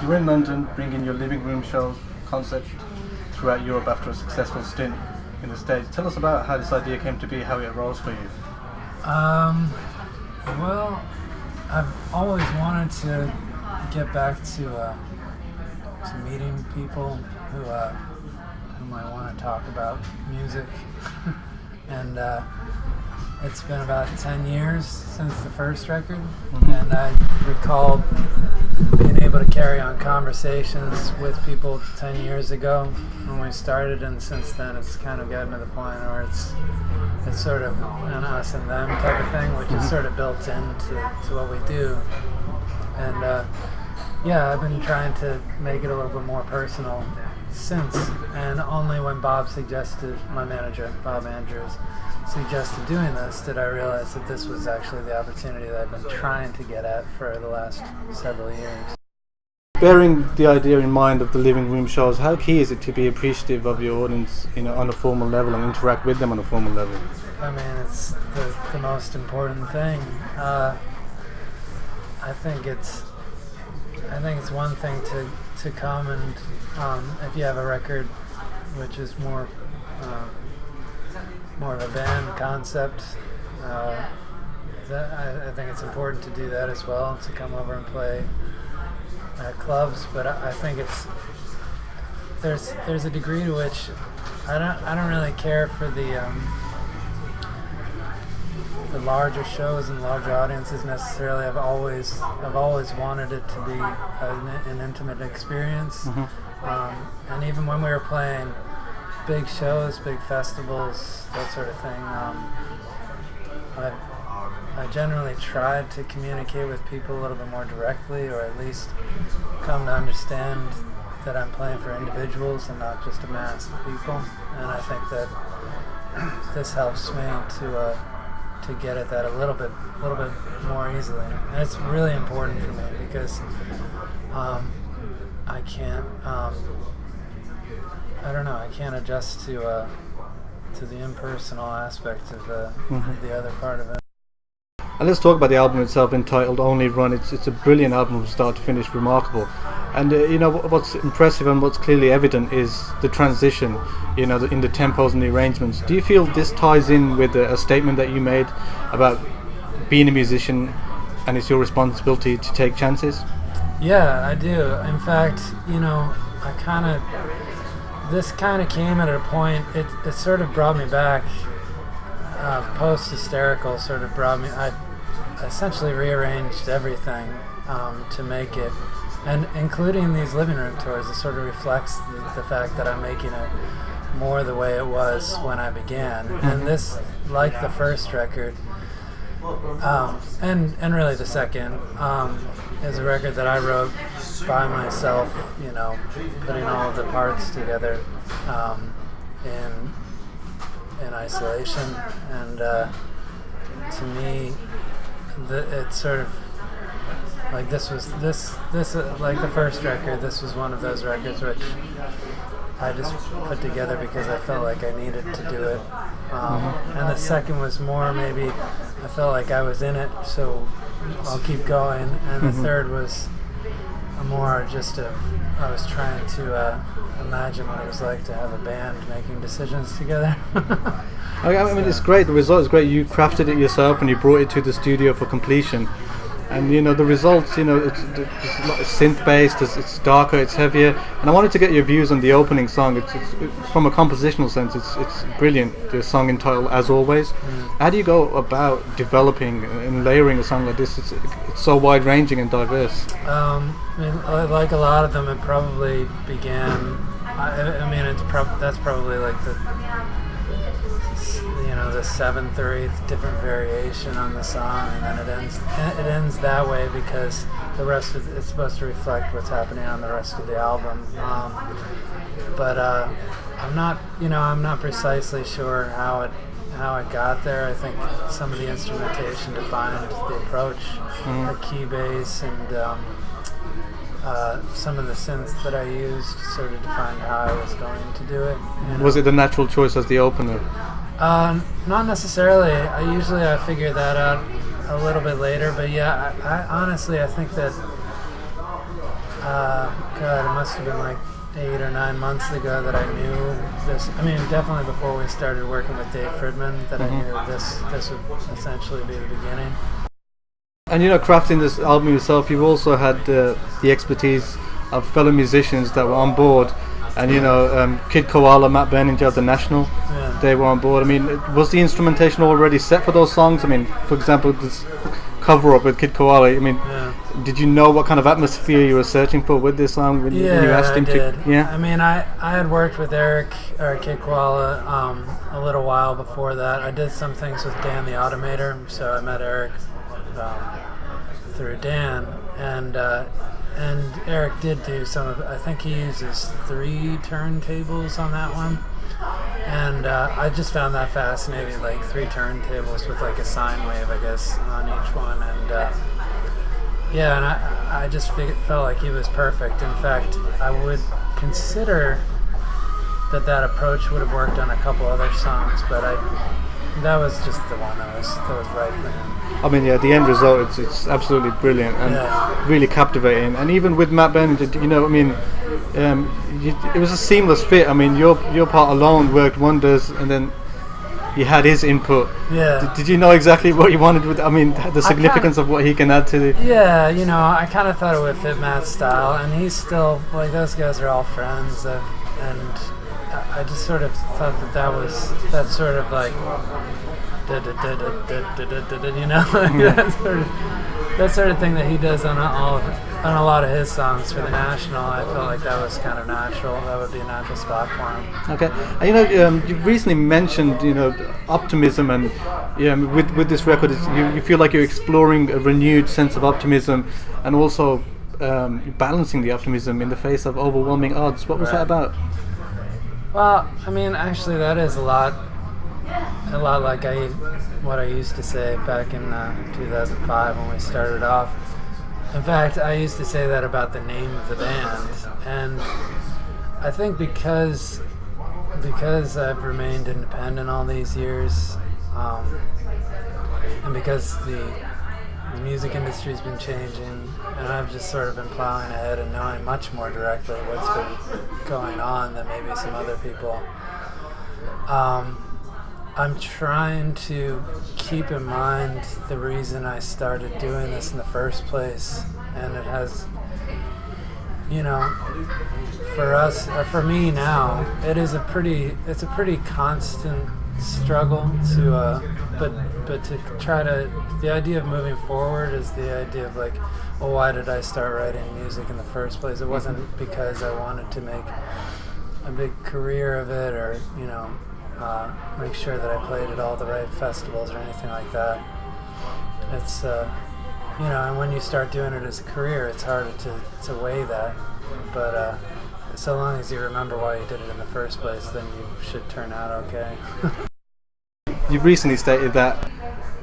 You're in London, bringing your living room shows concept throughout Europe after a successful stint in the States. Tell us about how this idea came to be, how it arose for you. Well, I've always wanted to get back to meeting people whom I want to talk about music, and it's been about 10 years since the first record, and I recall being able to carry on conversations with people 10 years ago when we started, and since then it's kind of gotten to the point where it's sort of an us and them type of thing, which is sort of built into what we do. And yeah, I've been trying to make it a little bit more personal since, and only when my manager, Bob Andrews, suggested doing this did I realize that this was actually the opportunity that I've been trying to get at for the last several years. Bearing the idea in mind of the living room shows, how key is it to be appreciative of your audience, on a formal level, and interact with them on a formal level? I mean, it's the most important thing. I think it's one thing to come and if you have a record which is more of a band concept, I think it's important to do that as well, to come over and play at clubs. But I think there's a degree to which I don't really care for the larger shows and larger audiences necessarily. I've always wanted it to be an intimate experience, and even when we were playing big shows, big festivals, that sort of thing, I generally tried to communicate with people a little bit more directly, or at least come to understand that I'm playing for individuals and not just a mass of people. And I think that this helps me to get at that a little bit more easily. And it's really important for me because I can't I can't adjust to the impersonal aspect of the other part of it. And let's talk about the album itself, entitled Only Run. It's a brilliant album from start to finish, remarkable. And what's impressive and what's clearly evident is the transition, in the tempos and the arrangements. Do you feel this ties in with a statement that you made about being a musician and it's your responsibility to take chances? Yeah, I do. In fact, this kind of came at a point, it sort of brought me back, post-hysterical sort of brought me, I essentially rearranged everything to make it, and including these living room tours, it sort of reflects the fact that I'm making it more the way it was when I began. And this, like the first record, and really the second, is a record that I wrote by myself, putting all of the parts together in isolation. And to me, it's sort of like this like the first record. This was one of those records which I just put together because I felt like I needed to do it. And the second was more maybe I felt like I was in it, so I'll keep going. And the third was more just I was trying to imagine what it was like to have a band making decisions together. I mean, it's great. The result is great. You crafted it yourself and you brought it to the studio for completion. And the results, it's synth-based, it's darker, it's heavier. And I wanted to get your views on the opening song. It's from a compositional sense, it's brilliant. The song entitled As Always. How do you go about developing and layering a song like this? It's so wide-ranging and diverse. Like a lot of them, it probably began. That's probably like the seventh or eighth different variation on the song, and then it ends that way because the rest of it's supposed to reflect what's happening on the rest of the album. But I'm not precisely sure how it got there. I think some of the instrumentation defined the approach, the key bass, and some of the synths that I used sort of defined how I was going to do it. Was it the natural choice as the opener? Not necessarily. I figure that out a little bit later, but yeah, I honestly, I think that God, it must have been like 8 or 9 months ago that I knew this. I mean, definitely before we started working with Dave Fridman, that I knew this would essentially be the beginning. And crafting this album yourself, you've also had the expertise of fellow musicians that were on board. And Kid Koala, Matt Berninger of the National, they were on board. I mean, was the instrumentation already set for those songs? I mean, for example, this cover up with Kid Koala. I mean, did you know what kind of atmosphere you were searching for with this song when you asked him did. to? Yeah, I mean, I had worked with Eric or Kid Koala a little while before that. I did some things with Dan the Automator, so I met Eric through Dan, and Eric did do some of. I think he uses 3 turntables on that one. And I just found that fascinating, like 3 turntables with like a sine wave, I guess, on each one. And and I just felt like he was perfect. In fact, I would consider that approach would have worked on a couple other songs, but that was just the one that was right for him. I mean, the end result, it's absolutely brilliant and really captivating. And even with Matt Berninger, it was a seamless fit. I mean, your part alone worked wonders, and then you had his input. Yeah. Did you know exactly what you wanted with? I mean, the significance of what he can add to the. Yeah, I kind of thought it would fit Matt's style, and he's still like those guys are all friends, and I just sort of thought that was that sort of like. That sort of thing that he does on a lot of his songs for the National. I felt like that was kind of natural. That would be a natural spot for him. Okay, and you've recently mentioned optimism, and with this record, you feel like you're exploring a renewed sense of optimism, and also balancing the optimism in the face of overwhelming odds. What was that about? Well, I mean, actually, that is a lot like what I used to say back in 2005 when we started off. In fact, I used to say that about the name of the band, and I think because I've remained independent all these years, and because the music industry's been changing, and I've just sort of been plowing ahead and knowing much more directly what's been going on than maybe some other people. I'm trying to keep in mind the reason I started doing this in the first place, and it has, for me now, it's a pretty constant struggle but to try to, the idea of moving forward is the idea of like, well, why did I start writing music in the first place? It wasn't because I wanted to make a big career of it, or make sure that I played at all the right festivals or anything like that. It's and when you start doing it as a career, it's harder to weigh that, but so long as you remember why you did it in the first place, then you should turn out okay. You've recently stated that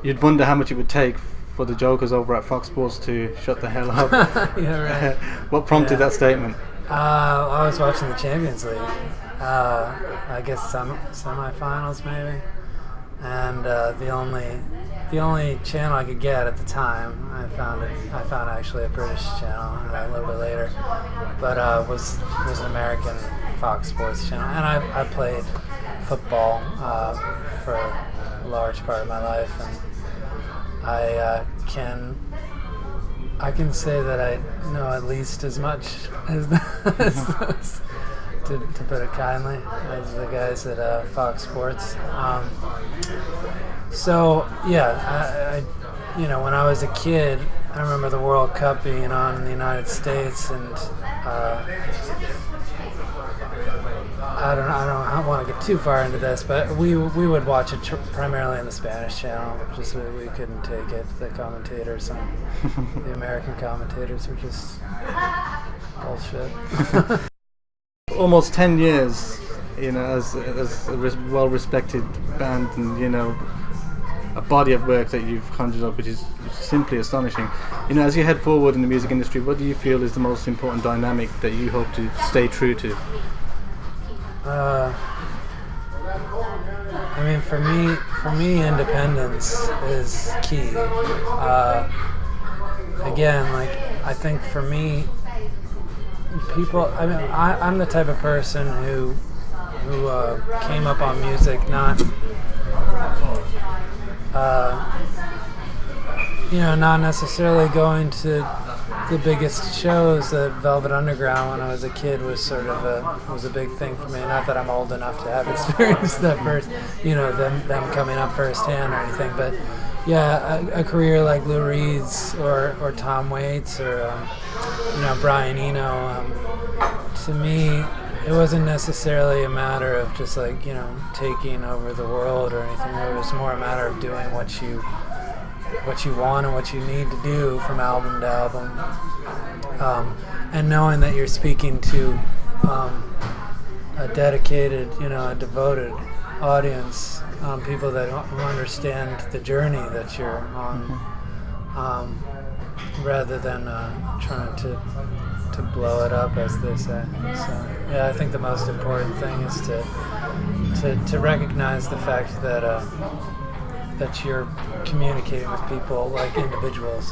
you'd wonder how much it would take for the Jokers over at Fox Sports to shut the hell up. Yeah, right. What prompted that statement? I was watching the Champions League. I guess semifinals maybe, and the only channel I could get at the time, I found actually a British channel a little bit later, but was an American Fox Sports channel, and I played football for a large part of my life, and I can say that I know at least as much as those. To put it kindly, as the guys at Fox Sports. So yeah, I when I was a kid, I remember the World Cup being on in the United States, and I don't want to get too far into this, but we would watch it primarily on the Spanish channel, just so we couldn't take it. The commentators, the American commentators, were just bullshit. Almost 10 years, as a well-respected band, and a body of work that you've conjured up, which is simply astonishing. As you head forward in the music industry, what do you feel is the most important dynamic that you hope to stay true to? I mean, for me, independence is key. Again, like, I think for me, people. I mean, I'm the type of person who came up on music not not necessarily going to the biggest shows. That Velvet Underground when I was a kid was sort of was a big thing for me. Not that I'm old enough to have experienced that first, them coming up firsthand or anything, but yeah, a career like Lou Reed's or Tom Waits or Brian Eno. To me, it wasn't necessarily a matter of just taking over the world or anything. It was more a matter of doing what you want and what you need to do from album to album, and knowing that you're speaking to a dedicated, a devoted audience, people that who understand the journey that you're on, rather than trying to blow it up, as they say. So yeah, I think the most important thing is to recognize the fact that you're communicating with people like individuals.